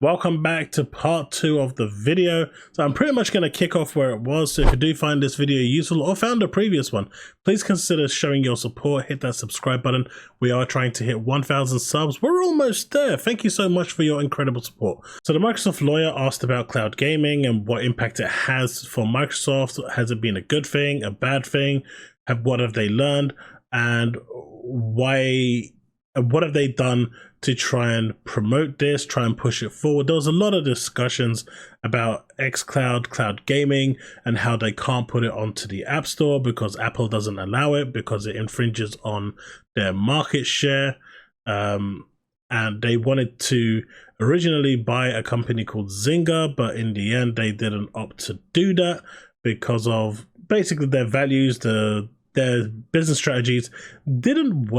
Welcome back to part 2 of the video. So I'm pretty much going to kick off where it was. So if you do find this video useful or found a previous one, please consider showing your support. Hit that subscribe button. We are trying to hit 1,000 subs. We're almost there. Thank you so much for your incredible support. So the Microsoft lawyer asked about cloud gaming and what impact it has for Microsoft. Has it been a good thing, a bad thing? What have they learned? And what have they done to try and promote this, try and push it forward? There was a lot of discussions about xCloud, cloud gaming, and how they can't put it onto the App Store because Apple doesn't allow it because it infringes on their market share. And they wanted to originally buy a company called Zynga, but in the end they didn't opt to do that because of basically their values, their business strategies didn't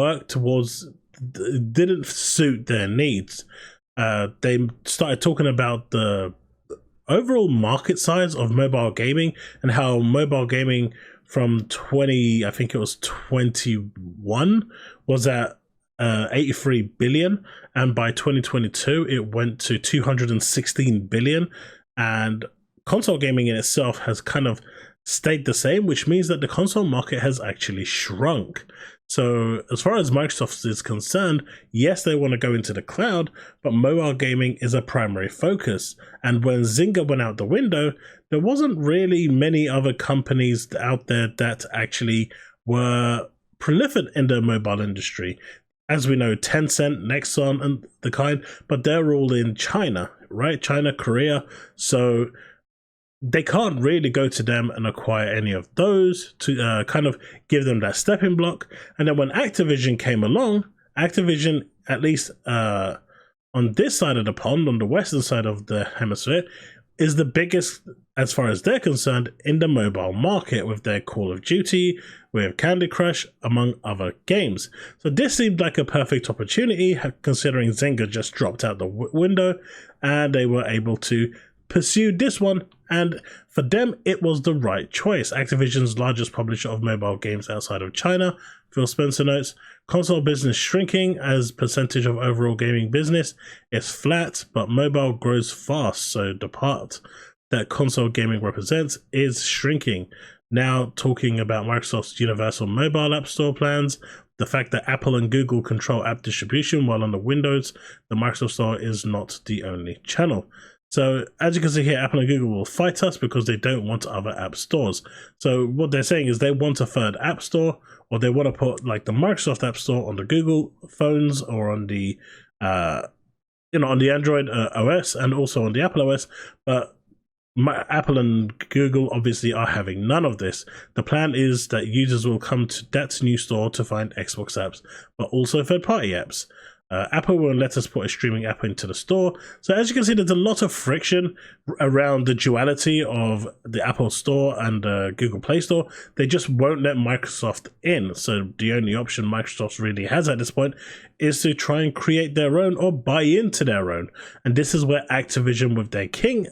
suit their needs. They started talking about the overall market size of mobile gaming and how mobile gaming from 2021 was at 83 billion, and by 2022 it went to 216 billion, and console gaming in itself has kind of stayed the same, which means that the console market has actually shrunk. So as far as Microsoft is concerned, yes, they want to go into the cloud, but mobile gaming is a primary focus. And when Zynga went out the window, there wasn't really many other companies out there that actually were prolific in the mobile industry. As we know, Tencent, Nexon, and the kind, but they're all in China, right? China, Korea. So they can't really go to them and acquire any of those to kind of give them that stepping block. And then when Activision came along, Activision, at least on this side of the pond, on the western side of the hemisphere, is the biggest, as far as they're concerned, in the mobile market with their Call of Duty, with Candy Crush, among other games. So this seemed like a perfect opportunity, considering Zynga just dropped out the window, and they were able to pursue this one, and for them it was the right choice. Activision's largest publisher of mobile games outside of China, Phil Spencer notes, console business shrinking as percentage of overall gaming business is flat, but mobile grows fast, so the part that console gaming represents is shrinking. Now talking about Microsoft's universal mobile app store plans, the fact that Apple and Google control app distribution while on the Windows, the Microsoft Store is not the only channel. So as you can see here, Apple and Google will fight us because they don't want other app stores. So what they're saying is they want a third app store, or they want to put like the Microsoft App Store on the Google phones or on the on the Android OS and also on the Apple OS. But Apple and Google obviously are having none of this. The plan is that users will come to that new store to find Xbox apps, but also third-party apps. Apple won't let us put a streaming app into the store. So as you can see, there's a lot of friction around the duality of the Apple Store and the Google Play Store. They just won't let Microsoft in. So the only option Microsoft really has at this point is to try and create their own or buy into their own. And this is where Activision with their King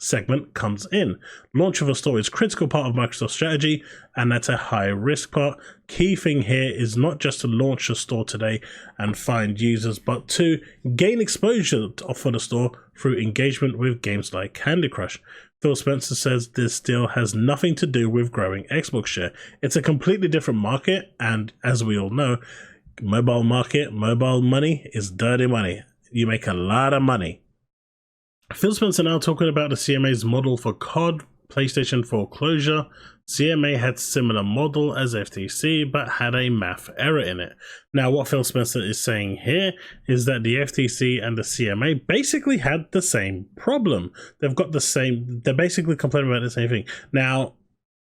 segment comes in. Launch of a store is a critical part of Microsoft's strategy, and that's a high risk part. Key thing here is not just to launch a store today and find users, but to gain exposure for the store through engagement with games like Candy Crush. Phil Spencer says this still has nothing to do with growing Xbox share. It's a completely different market, and as we all know, mobile market, mobile money is dirty money. You make a lot of money. Phil Spencer now talking about the CMA's model for COD, PlayStation Foreclosure. CMA had similar model as FTC, but had a math error in it. Now, what Phil Spencer is saying here is that the FTC and the CMA basically had the same problem. They've got the same, they're basically complaining about the same thing. Now,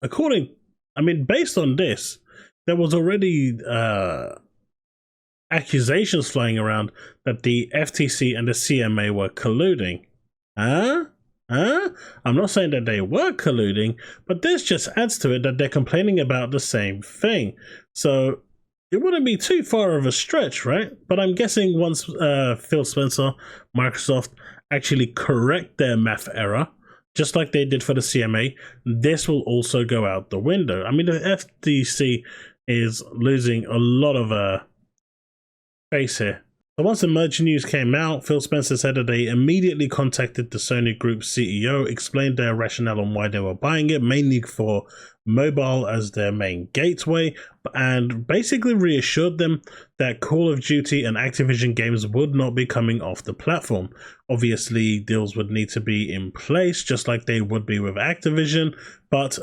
based on this, there was already accusations flying around that the FTC and the CMA were colluding. I'm not saying that they were colluding, but this just adds to it that they're complaining about the same thing. So it wouldn't be too far of a stretch, right? But I'm guessing once Phil Spencer, Microsoft actually correct their math error, just like they did for the CMA, this will also go out the window. I mean, the FTC is losing a lot of face here. So once the merger news came out, Phil Spencer said that they immediately contacted the Sony Group CEO, explained their rationale on why they were buying it, mainly for mobile as their main gateway, and basically reassured them that Call of Duty and Activision games would not be coming off the platform. Obviously, deals would need to be in place, just like they would be with Activision, but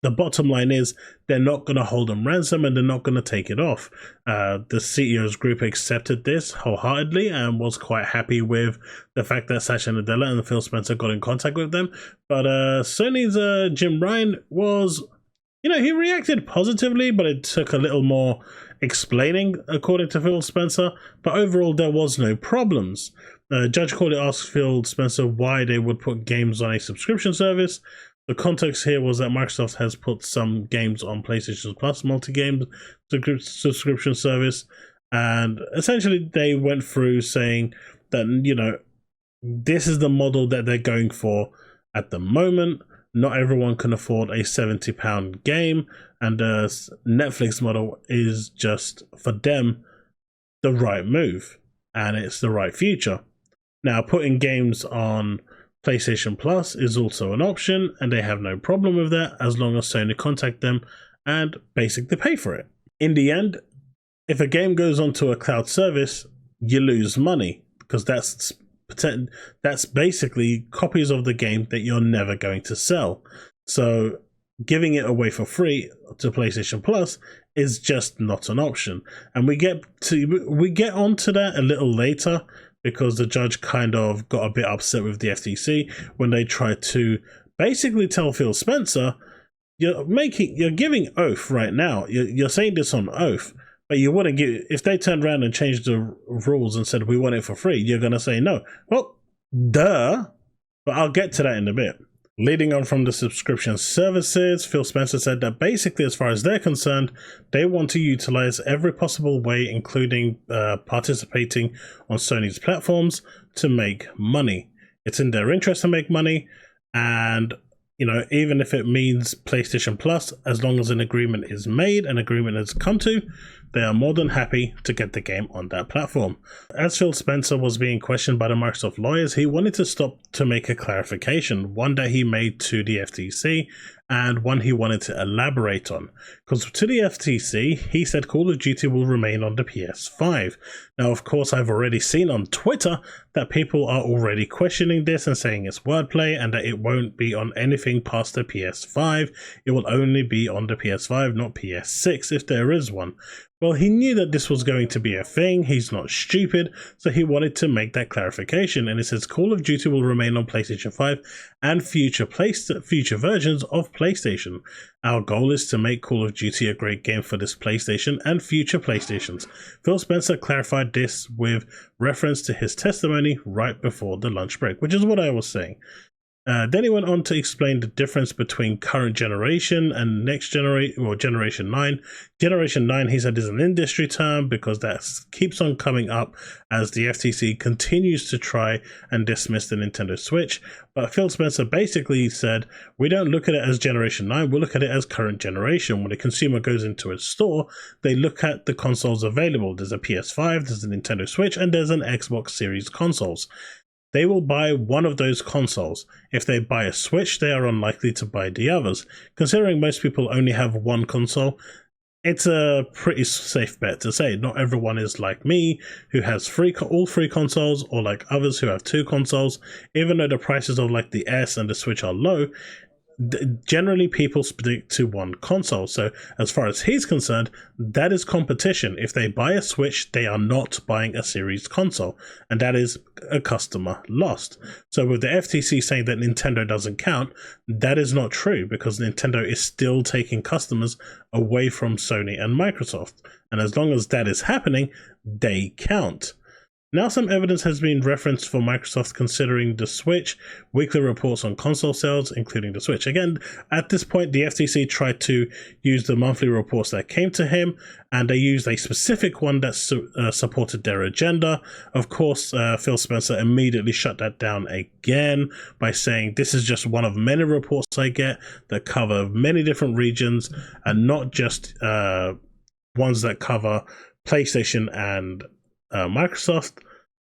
the bottom line is they're not going to hold them ransom and they're not going to take it off. The CEO's group accepted this wholeheartedly and was quite happy with the fact that Satya Nadella and Phil Spencer got in contact with them. But Sony's Jim Ryan was, he reacted positively, but it took a little more explaining, according to Phil Spencer. But overall, there was no problems. Judge Corley asked Phil Spencer why they would put games on a subscription service. The context here was that Microsoft has put some games on PlayStation Plus multi-game subscription service, and essentially they went through saying that, this is the model that they're going for at the moment. Not everyone can afford a £70 game, and the Netflix model is just, for them, the right move, and it's the right future. Now, putting games on PlayStation Plus is also an option, and they have no problem with that as long as Sony contact them and basically pay for it. In the end, if a game goes onto a cloud service, you lose money because that's basically copies of the game that you're never going to sell. So giving it away for free to PlayStation Plus is just not an option. And we get onto that a little later, because the judge kind of got a bit upset with the FTC when they tried to basically tell Phil Spencer, you're giving oath right now. You're saying this on oath, but you wouldn't give. If they turned around and changed the rules and said we want it for free, you're gonna say no. Well, duh. But I'll get to that in a bit. Leading on from the subscription services, Phil Spencer said that basically, as far as they're concerned, they want to utilize every possible way, including participating on Sony's platforms, to make money. It's in their interest to make money, and even if it means PlayStation Plus, as long as an agreement is made, an agreement has come to, they are more than happy to get the game on that platform. As Phil Spencer was being questioned by the Microsoft lawyers, he wanted to stop to make a clarification, one that he made to the FTC and one he wanted to elaborate on. Because to the FTC, he said Call of Duty will remain on the PS5. Now, of course, I've already seen on Twitter that people are already questioning this and saying it's wordplay and that it won't be on anything past the PS5. It will only be on the PS5, not PS6, if there is one. Well, he knew that this was going to be a thing. He's not stupid, so he wanted to make that clarification. And it says Call of Duty will remain on PlayStation 5 and future versions of PlayStation. Our goal is to make Call of Duty a great game for this PlayStation and future PlayStations. Phil Spencer clarified this with reference to his testimony right before the lunch break, which is what I was saying. Then he went on to explain the difference between current generation and next generation, or Generation 9. Generation 9, he said, is an industry term because that keeps on coming up as the FTC continues to try and dismiss the Nintendo Switch. But Phil Spencer basically said, we don't look at it as Generation 9, we look at it as current generation. When a consumer goes into a store, they look at the consoles available. There's a PS5, there's a Nintendo Switch, and there's an Xbox Series consoles. They will buy one of those consoles. If they buy a Switch, they are unlikely to buy the others. Considering most people only have one console, it's a pretty safe bet to say not everyone is like me, who has all three consoles, or like others who have two consoles. Even though the prices of like the S and the Switch are low, generally people stick to one console. So as far as he's concerned, that is competition. If they buy a Switch, they are not buying a Series console, and that is a customer lost. So with the FTC saying that Nintendo doesn't count, that is not true, because Nintendo is still taking customers away from Sony and Microsoft, and as long as that is happening, they count. Now some evidence has been referenced for Microsoft considering the Switch, weekly reports on console sales, including the Switch. Again, at this point, the FTC tried to use the monthly reports that came to him, and they used a specific one that supported their agenda. Of course, Phil Spencer immediately shut that down again by saying, this is just one of many reports I get that cover many different regions, and not just ones that cover PlayStation and Microsoft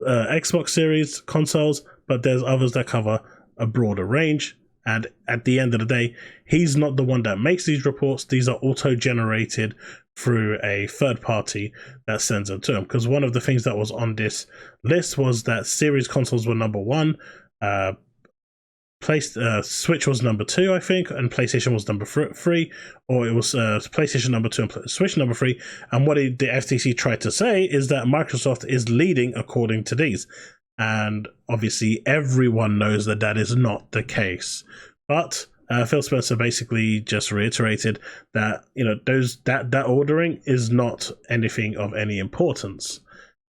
Xbox Series consoles, but there's others that cover a broader range. And at the end of the day, he's not the one that makes these reports. These are auto-generated through a third party that sends them to him. Because one of the things that was on this list was that Series consoles were number one, Switch was number two, I think, and PlayStation was number three, or it was PlayStation number two and Switch number three. And what the FTC tried to say is that Microsoft is leading according to these. And obviously everyone knows that that is not the case. But Phil Spencer basically just reiterated that, you know, that ordering is not anything of any importance.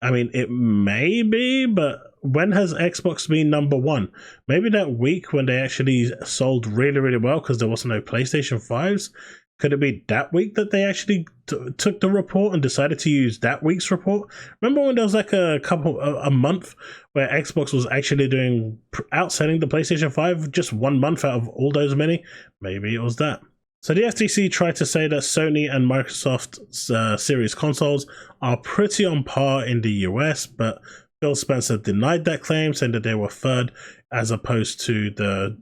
I mean, it may be, but when has Xbox been number one? Maybe that week when they actually sold really, really well because there wasn't no PlayStation 5s. Could it be that week that they actually took the report and decided to use that week's report? Remember when there was like a month where Xbox was actually outselling the PlayStation 5 just 1 month out of all those many? Maybe it was that. So the FTC tried to say that Sony and Microsoft Series consoles are pretty on par in the US, but Phil Spencer denied that claim, saying that they were third as opposed to the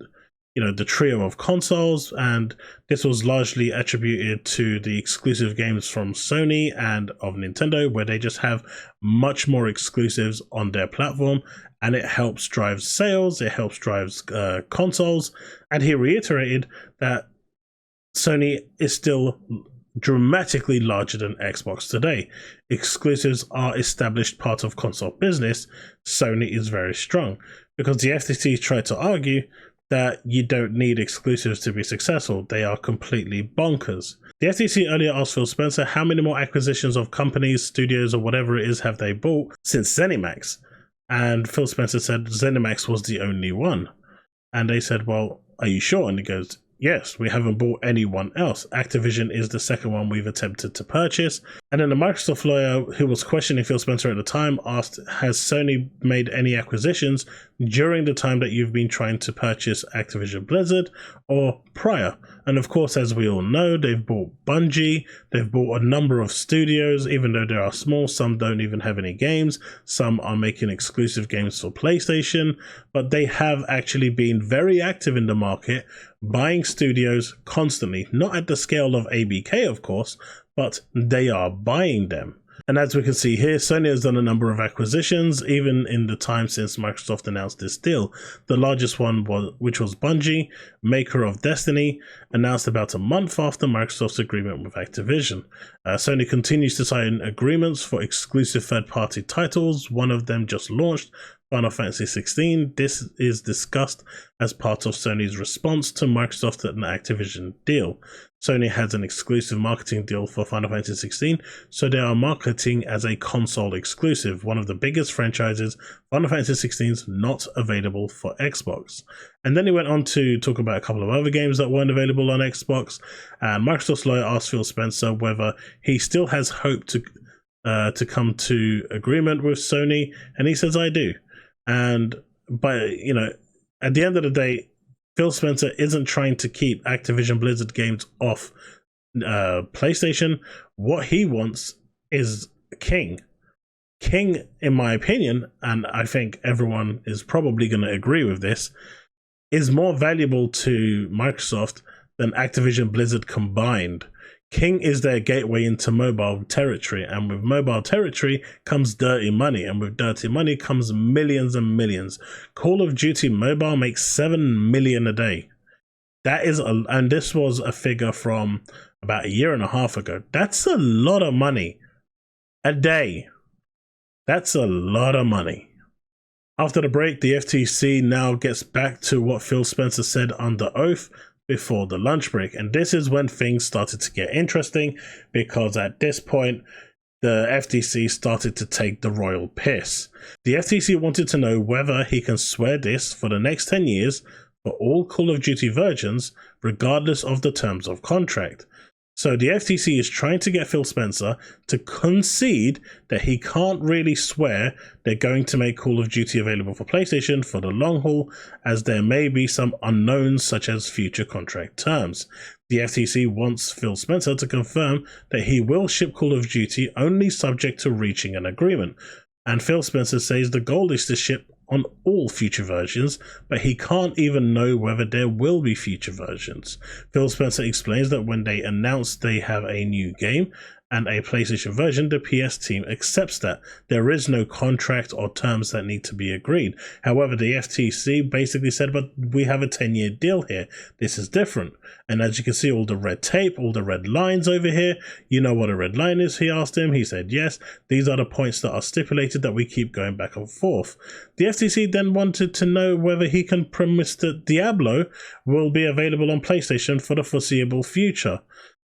trio of consoles, and this was largely attributed to the exclusive games from Sony and of Nintendo, where they just have much more exclusives on their platform, and it helps drive sales, it helps drive consoles. And he reiterated that Sony is still dramatically larger than Xbox today. Exclusives are established part of console business. Sony is very strong, because the FTC tried to argue that you don't need exclusives to be successful. They are completely bonkers. The FTC earlier asked Phil Spencer how many more acquisitions of companies, studios, or whatever it is have they bought since ZeniMax. And Phil Spencer said ZeniMax was the only one. And they said, well, are you sure? And he goes, yes, we haven't bought anyone else. Activision is the second one we've attempted to purchase. And then the Microsoft lawyer who was questioning Phil Spencer at the time asked, has Sony made any acquisitions during the time that you've been trying to purchase Activision Blizzard or prior? And of course, as we all know, they've bought Bungie, they've bought a number of studios, even though they are small. Some don't even have any games, some are making exclusive games for PlayStation, but they have actually been very active in the market, buying studios constantly, not at the scale of ABK, of course, but they are buying them. And as we can see here, Sony has done a number of acquisitions, even in the time since Microsoft announced this deal. The largest one, which was Bungie, maker of Destiny, announced about a month after Microsoft's agreement with Activision. Sony continues to sign agreements for exclusive third-party titles. One of them just launched, Final Fantasy 16. This is discussed as part of Sony's response to Microsoft and the Activision deal. Sony has an exclusive marketing deal for Final Fantasy 16, so they are marketing as a console exclusive. One of the biggest franchises, Final Fantasy 16 is not available for Xbox. And then he went on to talk about a couple of other games that weren't available on Xbox. And Microsoft's lawyer asked Phil Spencer whether he still has hope to come to agreement with Sony, and he says, I do. And at the end of the day, Phil Spencer isn't trying to keep Activision Blizzard games off PlayStation. What he wants is King. King, in my opinion, and I think everyone is probably going to agree with this, is more valuable to Microsoft than Activision Blizzard combined. King is their gateway into mobile territory, and with mobile territory comes dirty money, and with dirty money comes millions and millions. Call of Duty Mobile makes 7 million a day. That is, and this was a figure from about a year and a half ago. That's a lot of money a day. That's a lot of money. After the break, the FTC now gets back to what Phil Spencer said under oath before the lunch break. And this is when things started to get interesting, because at this point, the FTC started to take the royal piss. The FTC wanted to know whether he can swear this for the next 10 years for all Call of Duty versions, regardless of the terms of contract. So the FTC is trying to get Phil Spencer to concede that he can't really swear they're going to make Call of Duty available for PlayStation for the long haul, as there may be some unknowns such as future contract terms. The FTC wants Phil Spencer to confirm that he will ship Call of Duty only subject to reaching an agreement. And Phil Spencer says the goal is to ship on all future versions, but he can't even know whether there will be future versions. Phil Spencer explains that when they announce they have a new game and a PlayStation version, the PS team accepts that. There is no contract or terms that need to be agreed. However, the FTC basically said, but we have a 10-year deal here. This is different. And as you can see, all the red tape, all the red lines over here, you know what a red line is, he asked him. He said, yes, these are the points that are stipulated that we keep going back and forth. The FTC then wanted to know whether he can promise that Diablo will be available on PlayStation for the foreseeable future.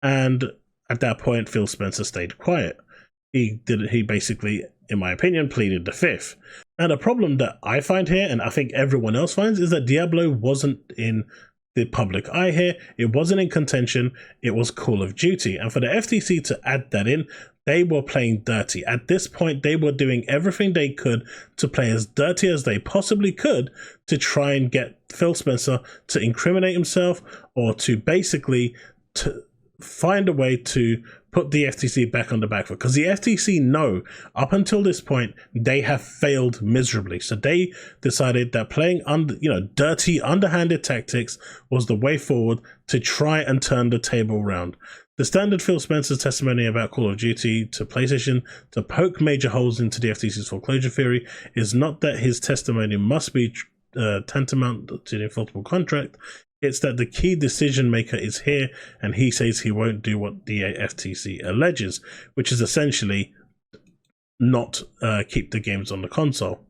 And at that point, Phil Spencer stayed quiet. He basically, in my opinion, pleaded the fifth. And a problem that I find here, and I think everyone else finds, is that Diablo wasn't in the public eye here. It wasn't in contention. It was Call of Duty. And for the FTC to add that in, they were playing dirty. At this point, they were doing everything they could to play as dirty as they possibly could to try and get Phil Spencer to incriminate himself, or to basically find a way to put the FTC back on the back foot, because the FTC know up until this point they have failed miserably. So they decided that playing dirty, underhanded tactics was the way forward to try and turn the table round. The standard Phil Spencer's testimony about Call of Duty to PlayStation to poke major holes into the FTC's foreclosure theory is not that his testimony must be tantamount to the enforceable contract. It's that the key decision maker is here, and he says he won't do what the FTC alleges, which is essentially not keep the games on the console.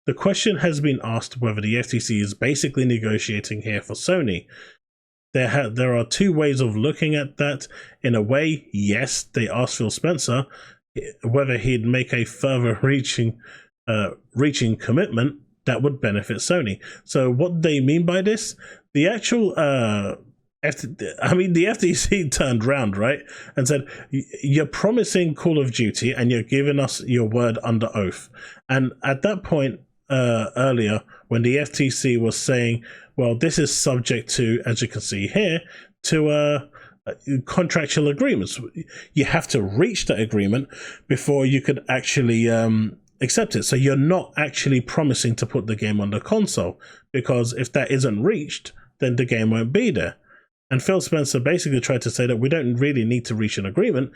The question has been asked whether the FTC is basically negotiating here for Sony. There are two ways of looking at that. In a way, yes, they asked Phil Spencer whether he'd make a further reaching commitment that would benefit Sony. So what they mean by this? The actual, the FTC turned round, right, and said, you're promising Call of Duty and you're giving us your word under oath. And at that point, earlier, when the FTC was saying, well, this is subject to, as you can see here, to contractual agreements. You have to reach that agreement before you could actually accept it. So you're not actually promising to put the game on the console, because if that isn't reached, then the game won't be there. And Phil Spencer basically tried to say that we don't really need to reach an agreement.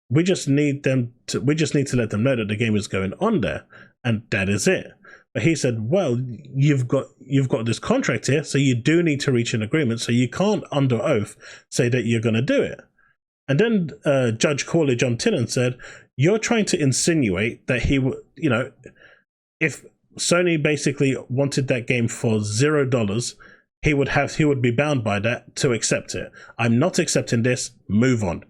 We just need to let them know that the game is going on there, and that is it. But he said, well, you've got this contract here, so you do need to reach an agreement, so you can't under oath say that you're going to do it. And then Judge Corley jumped in and said, you're trying to insinuate that he would, if Sony basically wanted that game for $0, he would be bound by that to accept it. I'm not accepting this, move on.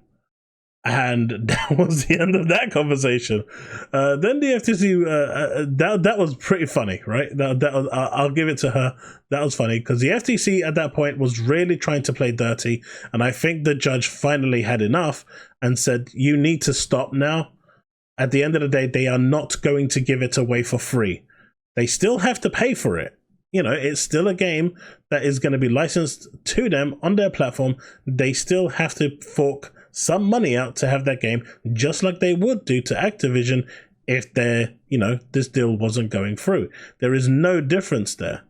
And that was the end of that conversation. Then the FTC, that was pretty funny, right? I'll give it to her. That was funny, because the FTC at that point was really trying to play dirty. And I think the judge finally had enough and said, you need to stop now. At the end of the day, they are not going to give it away for free. They still have to pay for it. It's still a game that is going to be licensed to them on their platform. They still have to fork some money out to have that game, just like they would do to Activision if this deal wasn't going through. There is no difference there.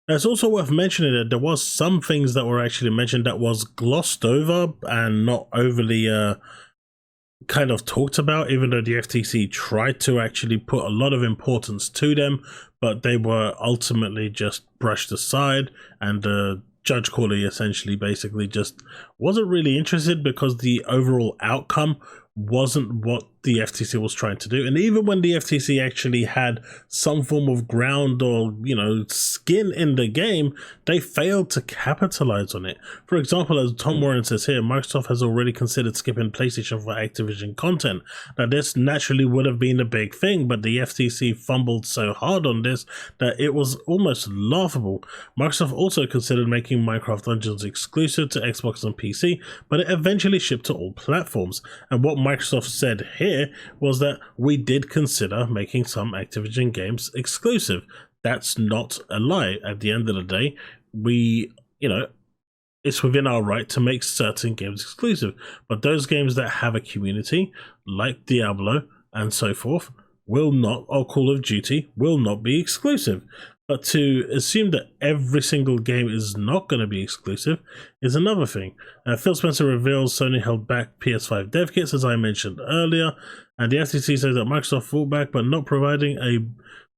It's also worth mentioning that there was some things that were actually mentioned that was glossed over and not overly kind of talked about, even though the FTC tried to actually put a lot of importance to them, but they were ultimately just brushed aside, and Judge Corley essentially basically just wasn't really interested, because the overall outcome wasn't what the FTC was trying to do. And even when the FTC actually had some form of ground or, skin in the game, they failed to capitalize on it. For example, as Tom Warren says here, Microsoft has already considered skipping PlayStation for Activision content. Now, this naturally would have been a big thing, but the FTC fumbled so hard on this that it was almost laughable. Microsoft also considered making Minecraft Dungeons exclusive to Xbox and PC, but it eventually shipped to all platforms. And what Microsoft said here was that we did consider making some Activision games exclusive. That's not a lie. At the end of the day, it's within our right to make certain games exclusive, but those games that have a community, like Diablo and so forth, will not, or Call of Duty will not be exclusive. But to assume that every single game is not going to be exclusive is another thing. Phil Spencer reveals Sony held back PS5 dev kits, as I mentioned earlier, and the FTC says that Microsoft fought back but not providing a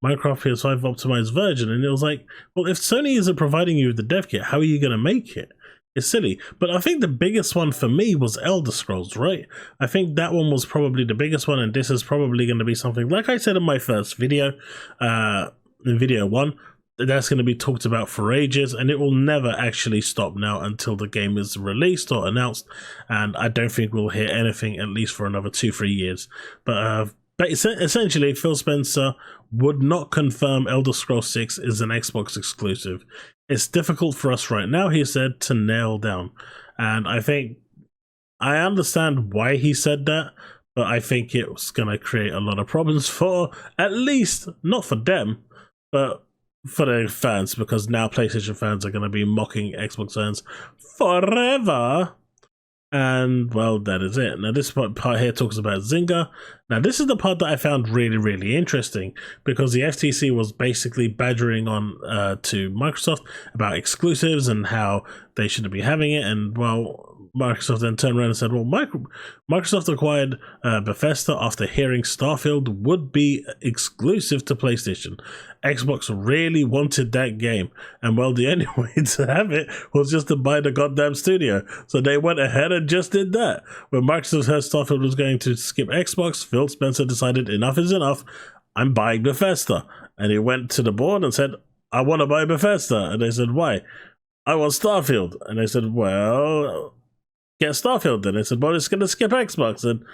Minecraft PS5 optimized version. And it was like, well, if Sony isn't providing you with the dev kit, how are you going to make it? It's silly. But I think the biggest one for me was Elder Scrolls, right? I think that one was probably the biggest one, and this is probably going to be something, like I said in my first video, in video 1, that's going to be talked about for ages, and it will never actually stop now until the game is released or announced, and I don't think we'll hear anything at least for another 2-3 years. But essentially, Phil Spencer would not confirm Elder Scrolls 6 is an Xbox exclusive. It's difficult for us right now, he said, to nail down. And I think I understand why he said that, but I think it's going to create a lot of problems for, at least, not for them, but for the fans, because now PlayStation fans are going to be mocking Xbox fans forever. And, well, that is it. Now, this part here talks about Zynga. Now, this is the part that I found really, really interesting, because the FTC was basically badgering on to Microsoft about exclusives and how they shouldn't be having it. And, well, Microsoft then turned around and said, well, Microsoft acquired Bethesda after hearing Starfield would be exclusive to PlayStation. Xbox really wanted that game, and well, the only way to have it was just to buy the goddamn studio. So they went ahead and just did that. When Microsoft heard Starfield was going to skip Xbox, Phil Spencer decided enough is enough. I'm buying Bethesda. And he went to the board and said, I want to buy Bethesda. And they said, why? I want Starfield. And they said, well, get Starfield then. They said, well, it's going to skip Xbox. And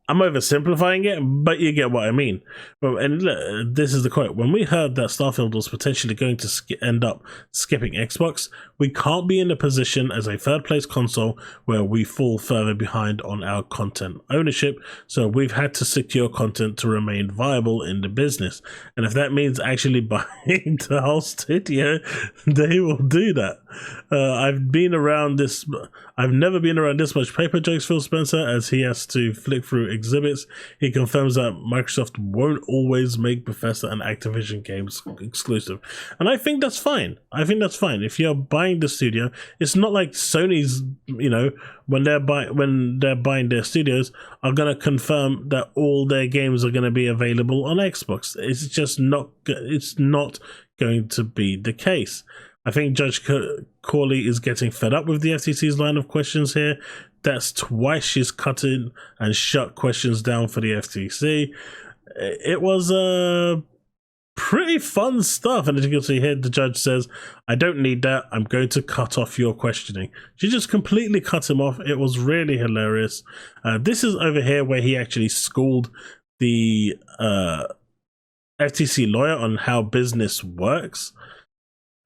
I'm oversimplifying it, but you get what I mean. Well, and look, this is the quote. When we heard that Starfield was potentially going to end up skipping Xbox, we can't be in a position as a third-place console where we fall further behind on our content ownership, so we've had to secure content to remain viable in the business. And if that means actually buying the whole studio, they will do that. I've never been around this much paper jokes, Phil Spencer, as he has to flick through exhibits. He confirms that Microsoft won't always make Bethesda and Activision games exclusive. And I think that's fine. I think that's fine. If you're buying the studio, it's not like Sony's, you know, when they're buying their studios, are going to confirm that all their games are going to be available on Xbox. It's just not, it's not going to be the case. I think Judge Corley is getting fed up with the FTC's line of questions here. That's twice she's cut in and shut questions down for the FTC. It was pretty fun stuff. And as you can see here, the judge says, I don't need that. I'm going to cut off your questioning. She just completely cut him off. It was really hilarious. This is over here where he actually schooled the FTC lawyer on how business works.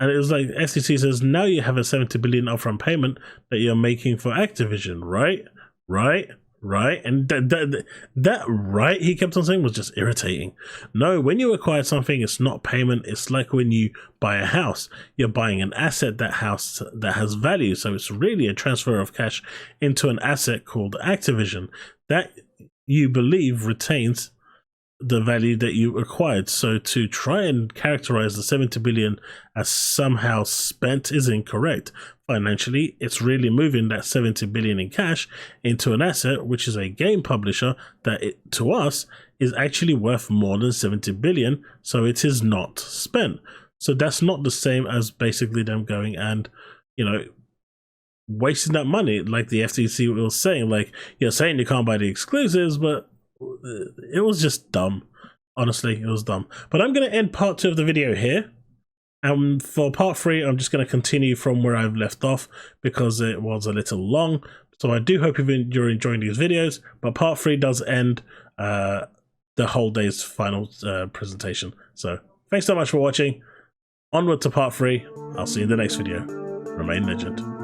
And it was like, FTC says, now you have a $70 billion upfront payment that you're making for Activision, right? And that right, he kept on saying, was just irritating. No, when you acquire something, it's not payment. It's like when you buy a house. You're buying an asset that has value. So it's really a transfer of cash into an asset called Activision that you believe retains the value that you acquired. So to try and characterize the 70 billion as somehow spent is incorrect. Financially, it's really moving that 70 billion in cash into an asset, which is a game publisher that to us is actually worth more than 70 billion. So it is not spent. So that's not the same as basically them going and, you know, wasting that money. Like the FTC was saying, like, you're saying you can't buy the exclusives, but it was just dumb. Honestly, it was dumb. But I'm going to end part 2 of the video here. And for part 3, I'm just going to continue from where I've left off because it was a little long. So I do hope you're enjoying these videos. But part 3 does end the whole day's final presentation. So thanks so much for watching. Onward to part 3. I'll see you in the next video. Remain legend.